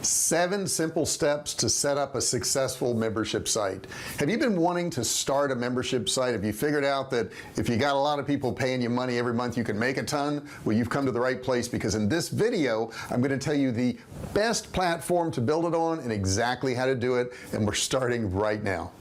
7 simple steps to set up a successful membership site. Have you been wanting to start a membership site? Have you figured out that if you got a lot of people paying you money every month you can make a ton? Well, you've come to the right place, because in this video I'm going to tell you the best platform to build it on and exactly how to do it, and we're starting right now.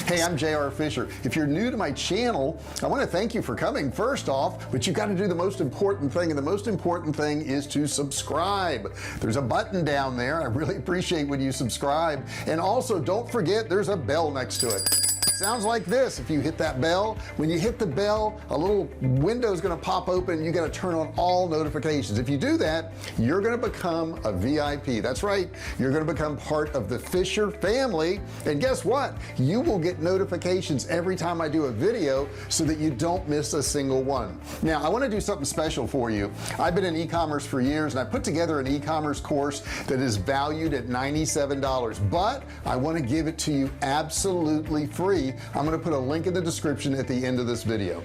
Hey, I'm JR Fisher. If you're new to my channel, I want to thank you for coming first off, but you've got to do the most important thing, and the most important thing is to subscribe. There's a button down there. I really appreciate when you subscribe, and also don't forget there's a bell next to it. Sounds like this. If you hit that bell, when you hit the bell, a little window is going to pop open. You got to turn on all notifications. If you do that, you're going to become a VIP. That's right, you're going to become part of the Fisher family, and guess what, you will get notifications every time I do a video so that you don't miss a single one. Now I want to do something special for you. I've been in e-commerce for years, and I put together an e-commerce course that is valued at $97, but I want to give it to you absolutely free. I'm going to put a link in the description at the end of this video.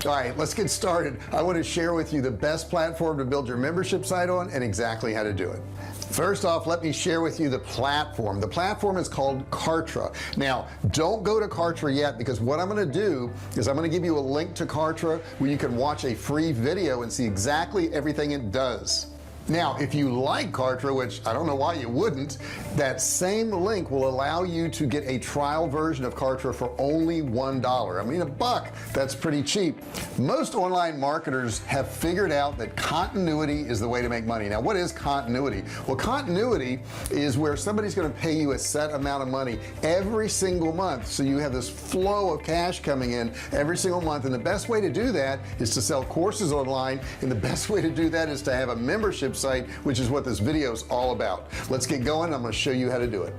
All right, let's get started. I want to share with you the best platform to build your membership site on and exactly how to do it. First off, let me share with you the platform. The platform is called Kartra. Now don't go to Kartra yet, because what I'm going to do is I'm going to give you a link to Kartra where you can watch a free video and see exactly everything it does. Now if you like Kartra, which I don't know why you wouldn't, that same link will allow you to get a trial version of Kartra for only $1. I mean, $1, that's pretty cheap. Most online marketers have figured out that continuity is the way to make money. Now what is continuity? Well, continuity is where somebody's going to pay you a set amount of money every single month, so you have this flow of cash coming in every single month. And the best way to do that is to sell courses online, and the best way to do that is to have a membership site, which is what this video is all about. Let's get going. I'm going to show you how to do it.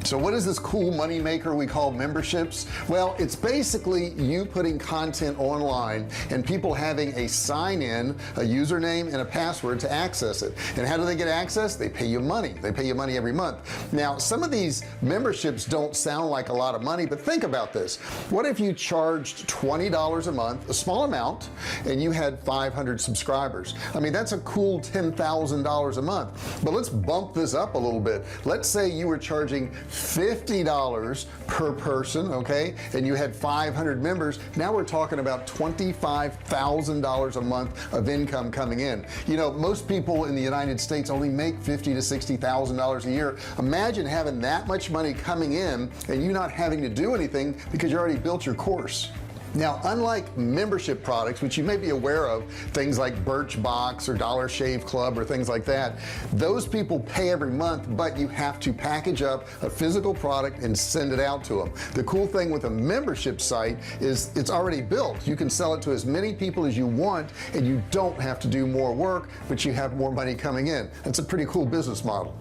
So what is this cool money maker we call memberships? Well, it's basically you putting content online and people having a sign-in, a username and a password to access it. And how do they get access? They pay you money. They pay you money every month. Now some of these memberships don't sound like a lot of money, but think about this. What if you charged $20 a month, a small amount, and you had 500 subscribers? I mean, that's a cool $10,000 a month. But let's bump this up a little bit. Let's say you were charging $50 per person, okay, and you had 500 members. Now we're talking about $25,000 a month of income coming in. You know, most people in the United States only make $50,000 to $60,000 a year. Imagine having that much money coming in and you not having to do anything because you already built your course. Now unlike membership products, which you may be aware of, things like Birchbox or Dollar Shave Club or things like that, those people pay every month, but you have to package up a physical product and send it out to them. The cool thing with a membership site is it's already built. You can sell it to as many people as you want, and you don't have to do more work, but you have more money coming in. That's a pretty cool business model.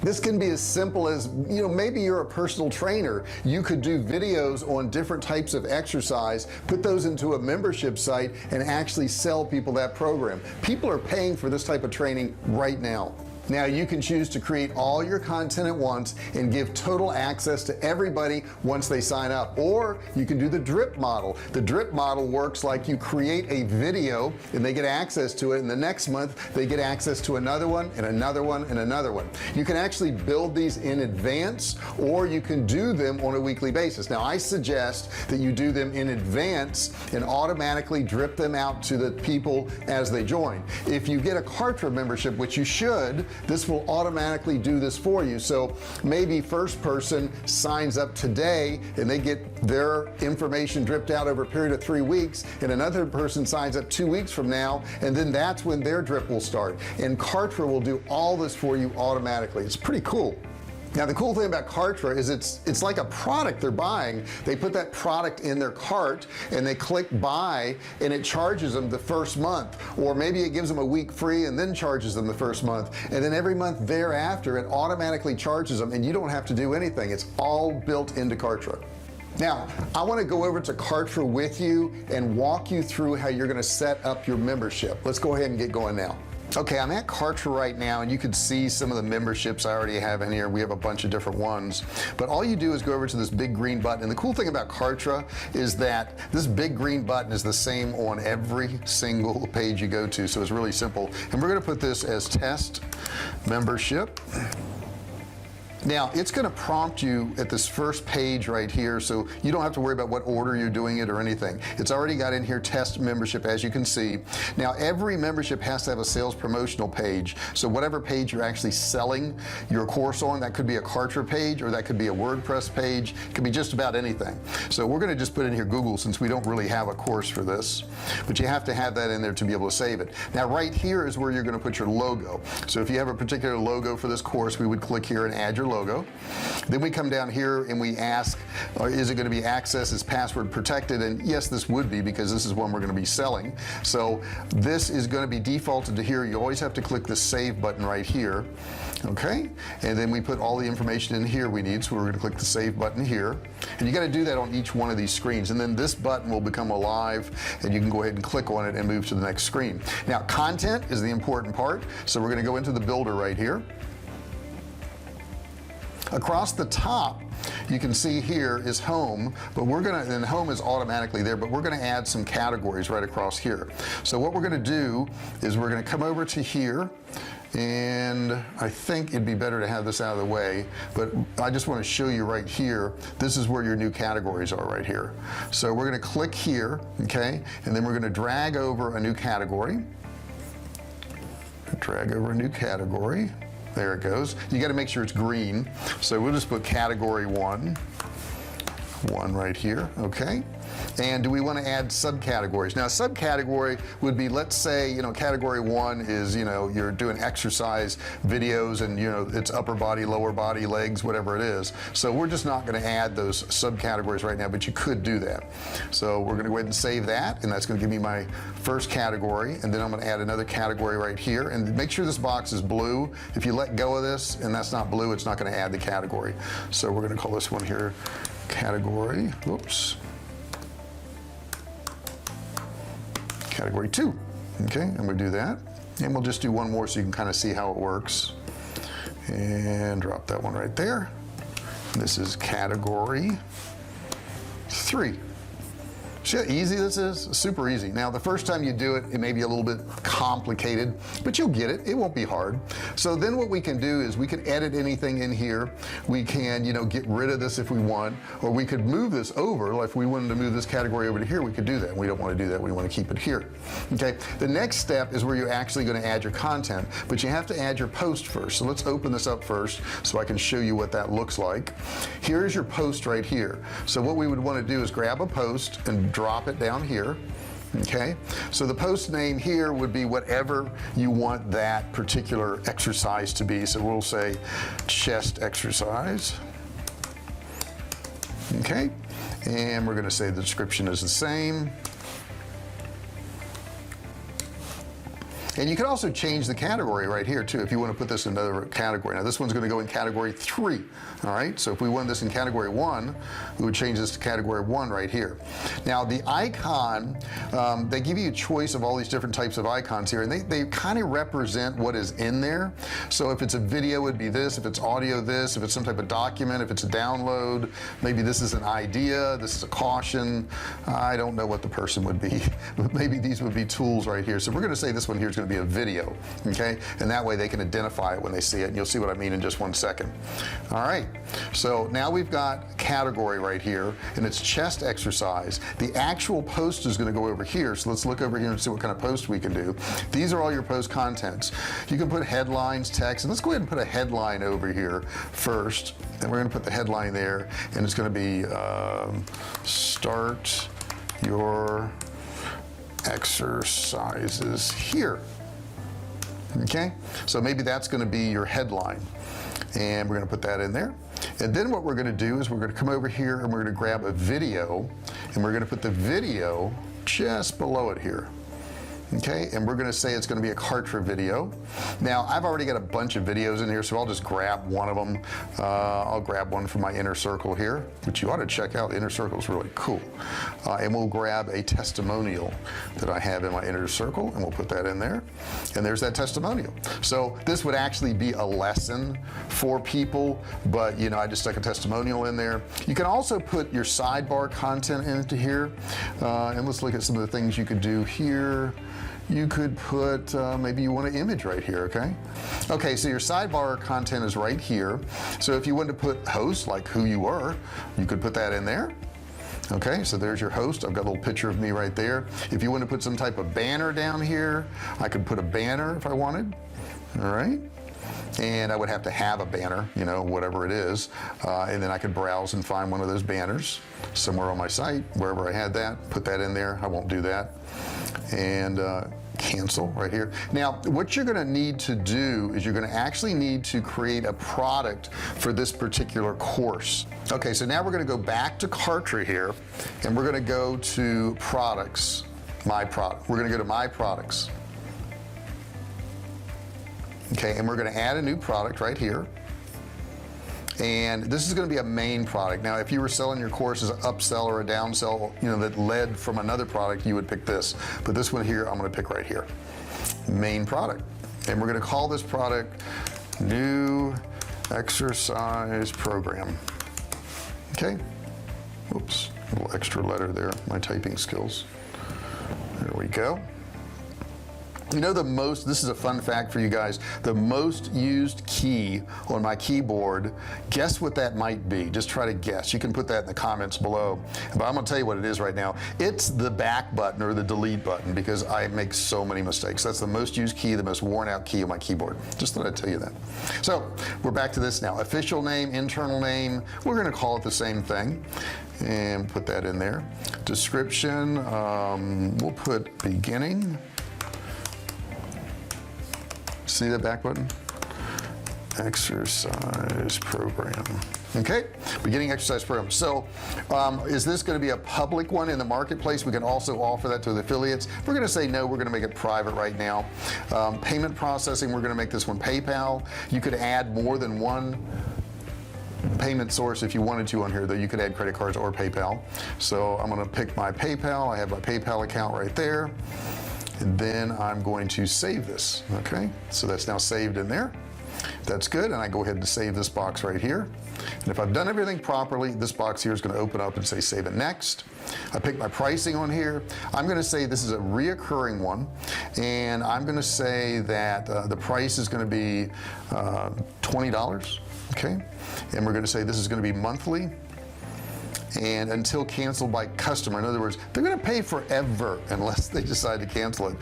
This can be as simple as, you know, maybe you're a personal trainer. You could do videos on different types of exercise, put those into a membership site and actually sell people that program. People are paying for this type of training right now. Now you can choose to create all your content at once and give total access to everybody once they sign up, or you can do the drip model. The drip model works like you create a video and they get access to it, and the next month they get access to another one and another one and another one. You can actually build these in advance, or you can do them on a weekly basis. Now I suggest that you do them in advance and automatically drip them out to the people as they join. If you get a Kartra membership, which you should, this will automatically do this for you. So maybe first person signs up today and they get their information dripped out over a period of 3 weeks, and another person signs up 2 weeks from now, and then that's when their drip will start, and Kartra will do all this for you automatically. It's pretty cool. Now the cool thing about Kartra is it's like a product they're buying. They put that product in their cart and they click buy, and it charges them the first month, or maybe it gives them a week free and then charges them the first month, and then every month thereafter it automatically charges them, and you don't have to do anything. It's all built into Kartra. Now I want to go over to Kartra with you and walk you through how you're going to set up your membership. Let's go ahead and get going now. Okay, I'm at Kartra right now, and you can see some of the memberships I already have in here. We have a bunch of different ones, but all you do is go over to this big green button. And the cool thing about Kartra is that this big green button is the same on every single page you go to, so it's really simple. And we're going to put this as test membership. Now it's going to prompt you at this first page right here, so you don't have to worry about what order you're doing it or anything. It's already got in here test membership, as you can see. Now every membership has to have a sales promotional page, so whatever page you're actually selling your course on, that could be a Kartra page or that could be a WordPress page, it could be just about anything. So we're going to just put in here Google, since we don't really have a course for this, but you have to have that in there to be able to save it. Now right here is where you're going to put your logo. So if you have a particular logo for this course, we would click here and add your logo. Then we come down here and we ask, is it going to be access is password protected? And yes, this would be, because this is one we're going to be selling. So this is going to be defaulted to here. You always have to click the save button right here. Okay, and then we put all the information in here we need, so we're going to click the save button here, and you got to do that on each one of these screens, and then this button will become alive and you can go ahead and click on it and move to the next screen. Now content is the important part, so we're going to go into the builder right here. Across the top you can see here is home, but we're gonna, and home is automatically there, but we're gonna add some categories right across here. So what we're gonna do is we're gonna come over to here, and I think it'd be better to have this out of the way, but I just want to show you right here, this is where your new categories are right here. So we're going to click here, okay, and then we're going to drag over a new category. There it goes. You got to make sure it's green, so we'll just put category 1 right here. Okay, and do we want to add subcategories? Now subcategory would be, let's say, you know, category 1 is, you know, you're doing exercise videos, and you know it's upper body, lower body, legs, whatever it is. So we're just not going to add those subcategories right now, but you could do that. So we're going to go ahead and save that, and that's going to give me my first category, and then I'm going to add another category right here, and make sure this box is blue. If you let go of this and that's not blue, it's not going to add the category. So we're going to call this one here category, whoops, category 2. Okay, and we'll do that, and we'll just do one more so you can kind of see how it works, and drop that one right there. This is category 3. See how easy this is? Super easy. Now the first time you do it, it may be a little bit complicated, but you'll get it. It won't be hard. So then what we can do is we can edit anything in here. We can, you know, get rid of this if we want, or we could move this over. Like if we wanted to move this category over to here, we could do that. We don't want to do that. We want to keep it here. Okay, the next step is where you're actually going to add your content, but you have to add your post first. So let's open this up first so I can show you what that looks like. Here's your post right here. So what we would want to do is grab a post and drop it down here. Okay, so the post name here would be whatever you want that particular exercise to be. So we'll say chest exercise. Okay, and we're going to say the description is the same. And you can also change the category right here too if you want to put this in another category. Now this one's going to go in category 3. All right, so if we want this in category 1, we would change this to category 1 right here. Now the icon, they give you a choice of all these different types of icons here, and they kind of represent what is in there. So if it's a video, it would be this. If it's audio, this. If it's some type of document, if it's a download, maybe this is an idea, this is a caution. I don't know what the person would be, but maybe these would be tools right here. So we're going to say this one here is going to be a video. Okay, and that way they can identify it when they see it, and you'll see what I mean in just one second. All right, so now we've got category right here, and it's chest exercise. The actual post is going to go over here, so let's look over here and see what kind of post we can do. These are all your post contents. You can put headlines, text, and let's go ahead and put a headline over here first, and we're going to put the headline there, and it's going to be start your exercises here. Okay, so maybe that's going to be your headline, and we're going to put that in there. And then what we're going to do is we're going to come over here and we're going to grab a video, and we're going to put the video just below it here. Okay, and we're going to say it's going to be a Kartra video. Now I've already got a bunch of videos in here, so I'll just grab one of them. I'll grab one from my inner circle here, which you ought to check out. The inner circle is really cool. And we'll grab a testimonial that I have in my inner circle, and we'll put that in there, and there's that testimonial. So this would actually be a lesson for people, but you know, I just stuck a testimonial in there. You can also put your sidebar content into here, and let's look at some of the things you could do here. you could put maybe you want an image right here. Okay, so your sidebar content is right here. So if you want to put host, like who you are, you could put that in there. Okay, so there's your host. I've got a little picture of me right there. If you want to put some type of banner down here, I could put a banner if I wanted. All right, and I would have to have a banner, you know, whatever it is, and then I could browse and find one of those banners somewhere on my site, wherever I had that, put that in there. I won't do that. And cancel right here. Now what you're going to need to do is you're going to actually need to create a product for this particular course. Okay, so now we're going to go back to Kartra here, and we're going to go to products, my product. We're going to go to my products. Okay, and we're going to add a new product right here, and this is going to be a main product. Now if you were selling your course as an upsell or a downsell, you know, that led from another product, you would pick this, but this one here I'm going to pick right here, main product, and we're going to call this product new exercise program. Okay, oops, a little extra letter there, my typing skills. There we go. You know, this is a fun fact for you guys, the most used key on my keyboard, guess what that might be? Just try to guess. You can put that in the comments below, but I'm gonna tell you what it is right now. It's the back button or the delete button, because I make so many mistakes. That's the most used key, the most worn out key on my keyboard. Just thought I'd tell you that. So we're back to this now. Official name, internal name, we're gonna call it the same thing and put that in there. Description, we'll put beginning. See that back button? Exercise program. Okay, beginning exercise program. So is this going to be a public one in the marketplace? We can also offer that to the affiliates. We're going to say no, we're going to make it private right now. Payment processing, we're going to make this one PayPal. You could add more than one payment source if you wanted to on here, though. You could add credit cards or PayPal. So I'm going to pick my PayPal. I have my PayPal account right there. And then I'm going to save this. Okay, so that's now saved in there. That's good, and I go ahead and save this box right here. And if I've done everything properly, this box here is going to open up and say save it next. I pick my pricing on here. I'm going to say this is a reoccurring one, and I'm going to say that the price is going to be $20. Okay, and we're going to say this is going to be monthly and until canceled by customer. In other words, they're going to pay forever unless they decide to cancel it.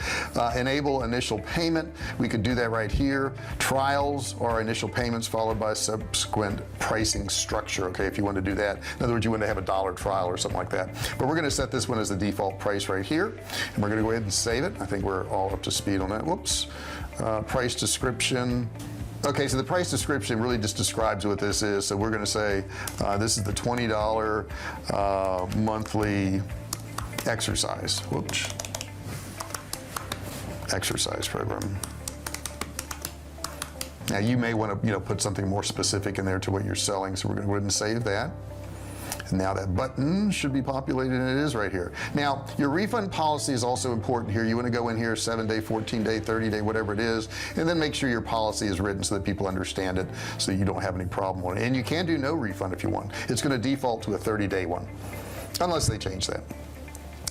Enable initial payment, we could do that right here. Trials or initial payments followed by subsequent pricing structure. Okay, if you want to do that, in other words, you want to have a $1 trial or something like that, but we're going to set this one as the default price right here, and we're going to go ahead and save it. I think we're all up to speed on that. Whoops. Price description. Okay, so the price description really just describes what this is. So we're going to say this is the $20 monthly exercise. Whoops. Exercise program. Now you may want to, put something more specific in there to what you're selling. So we're going to go ahead and save that. And now that button should be populated, and it is right here. Now your refund policy is also important here. You want to go in here 7-day, 14-day, 30-day, whatever it is, and then make sure your policy is written so that people understand it, so you don't have any problem on it. And you can do no refund if you want. It's going to default to a 30-day one unless they change that.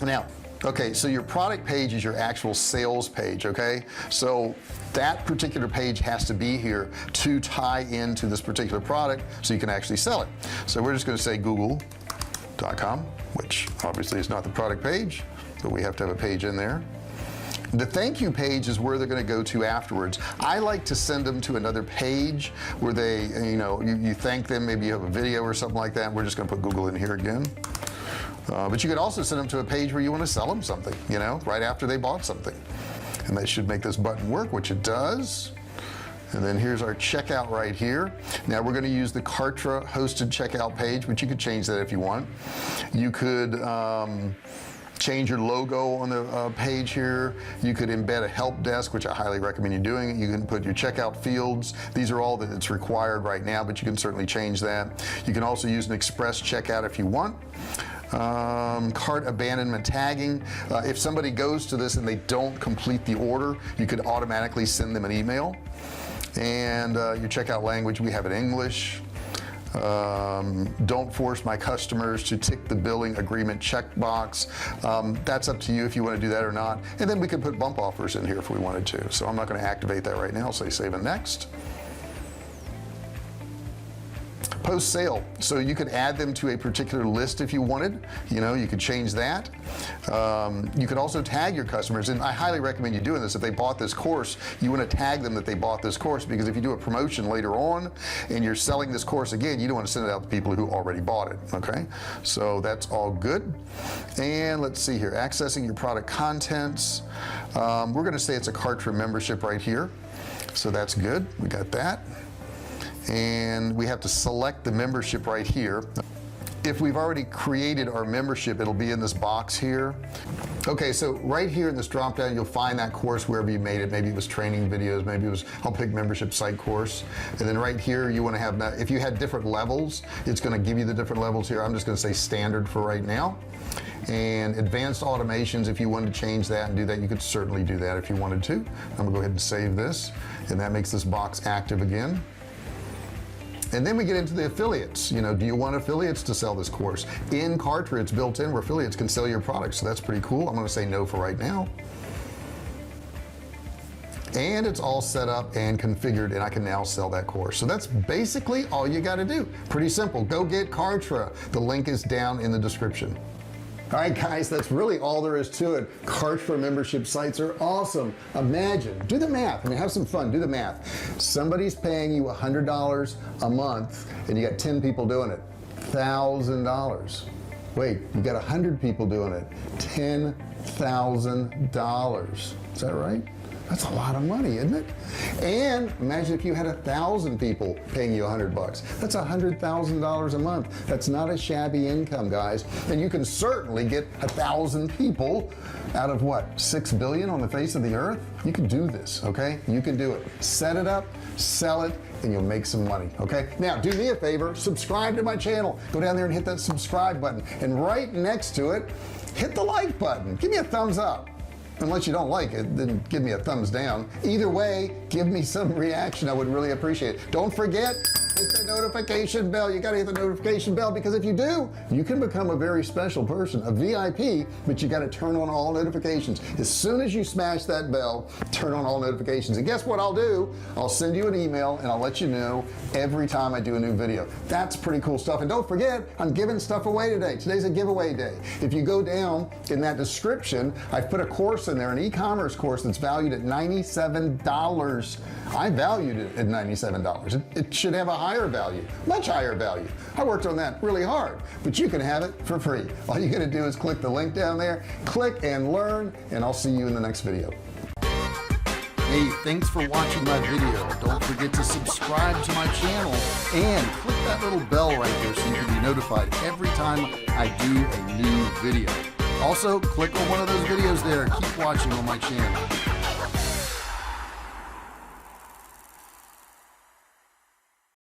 Now, okay, so your product page is your actual sales page. Okay, so that particular page has to be here to tie into this particular product so you can actually sell it. So we're just going to say google.com, which obviously is not the product page, but we have to have a page in there. The thank you page is where they're going to go to afterwards. I like to send them to another page where they, you thank them. Maybe you have a video or something like that. We're just going to put Google in here again. But you could also send them to a page where you want to sell them something, right after they bought something. And that should make this button work, which it does. And then here's our checkout right here. Now we're going to use the Kartra hosted checkout page, but you could change that if you want. You could change your logo on the page here. You could embed a help desk, which I highly recommend you doing. You can put your checkout fields. These are all that it's required right now, but you can certainly change that. You can also use an express checkout if you want. Cart abandonment tagging. If somebody goes to this and they don't complete the order, you could automatically send them an email. And your checkout language, we have it in English. Don't force my customers to tick the billing agreement checkbox. That's up to you if you want to do that or not. And then we could put bump offers in here if we wanted to. So I'm not going to activate that right now. I'll say save and next. Post sale, so you could add them to a particular list if you wanted. You could change that. You could also tag your customers, and I highly recommend you doing this. If they bought this course, you want to tag them that they bought this course, because if you do a promotion later on and you're selling this course again, you don't want to send it out to people who already bought it. Okay, so that's all good. And let's see here, accessing your product contents. We're going to say it's a Kartra membership right here, so that's good. We got that. And we have to select the membership right here. If we've already created our membership, it'll be in this box here. Okay, so right here in this drop down, you'll find that course wherever you made it. Maybe it was training videos, maybe it was, I'll pick membership site course. And then right here, you want to have, if you had different levels, it's going to give you the different levels here. I'm just going to say standard for right now. And advanced automations, if you wanted to change that and do that, you could certainly do that if you wanted to. I'm gonna go ahead and save this, and that makes this box active again. And then we get into the affiliates. Do you want affiliates to sell this course? In Kartra, it's built in where affiliates can sell your products, so that's pretty cool. I'm going to say no for right now. And it's all set up and configured, and I can now sell that course. So that's basically all you got to do. Pretty simple. Go get Kartra. The link is down in the description. All right, guys, that's really all there is to it. Kartra membership sites are awesome. Imagine, do the math. Have some fun, do the math. Somebody's paying you $100 a month and you got 10 people doing it, $1,000. Wait, you got 100 people doing it, $10,000. Is that right? That's a lot of money, isn't it? And imagine if you had 1,000 people paying you $100. That's $100,000 a month. That's not a shabby income, guys. And you can certainly get 1,000 people out of what, 6 billion on the face of the earth? You can do this, okay? You can do it. Set it up, sell it, and you'll make some money, okay? Now, do me a favor, subscribe to my channel. Go down there and hit that subscribe button. And right next to it, hit the like button. Give me a thumbs up. Unless you don't like it, then give me a thumbs down. Either way, give me some reaction. I would really appreciate it. Don't forget, hit the notification bell. You gotta hit the notification bell, because if you do, you can become a very special person, a VIP, but you gotta turn on all notifications. As soon as you smash that bell, turn on all notifications. And guess what I'll do? I'll send you an email and I'll let you know every time I do a new video. That's pretty cool stuff. And don't forget, I'm giving stuff away today. Today's a giveaway day. If you go down in that description, I've put a course in there, an e-commerce course that's valued at $97. I valued it at $97. It should have a higher value, much higher value. I worked on that really hard, but you can have it for free. All you gotta do is click the link down there, click and learn, and I'll see you in the next video. Hey, thanks for watching my video. Don't forget to subscribe to my channel and click that little bell right there so you can be notified every time I do a new video. Also, click on one of those videos there. Keep watching on my channel.